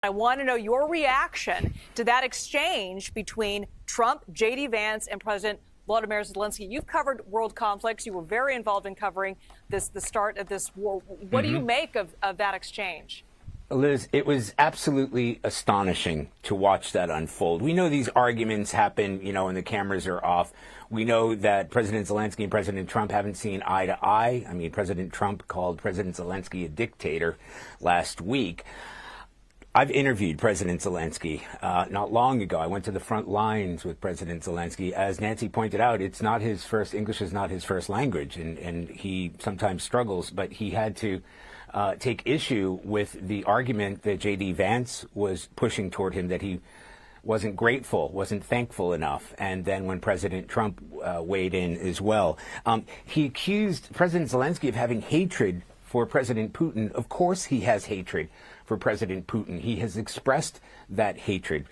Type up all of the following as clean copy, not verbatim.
I want to know your reaction to that exchange between Trump, J.D. Vance, and President Volodymyr Zelenskyy. You've covered world conflicts. You were very involved in covering the start of this war. What do you make of that exchange? Liz, it was absolutely astonishing to watch that unfold. We know these arguments happen, when the cameras are off. We know that President Zelenskyy and President Trump haven't seen eye to eye. I mean, President Trump called President Zelenskyy a dictator last week. I've interviewed President Zelenskyy not long ago. I went to the front lines with President Zelenskyy. As Nancy pointed out, English is not his first language, and he sometimes struggles, but he had to take issue with the argument that J.D. Vance was pushing toward him, that he wasn't grateful, wasn't thankful enough. And then when President Trump weighed in as well, he accused President Zelenskyy of having hatred for President Putin. Of course he has hatred for President Putin. He has expressed that hatred.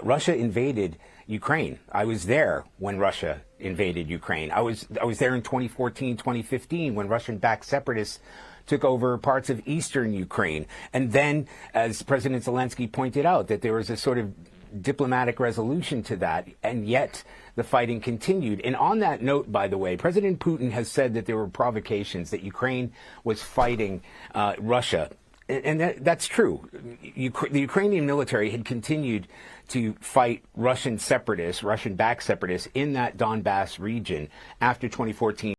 Russia invaded Ukraine. I was there when Russia invaded Ukraine. I was there in 2014, 2015 when Russian-backed separatists took over parts of eastern Ukraine. And then, as President Zelenskyy pointed out, that there was a sort of diplomatic resolution to that, and yet the fighting continued. And on that note, by the way, President Putin has said that there were provocations, that Ukraine was fighting Russia. And that's true. The Ukrainian military had continued to fight Russian separatists, Russian-backed separatists in that Donbass region after 2014.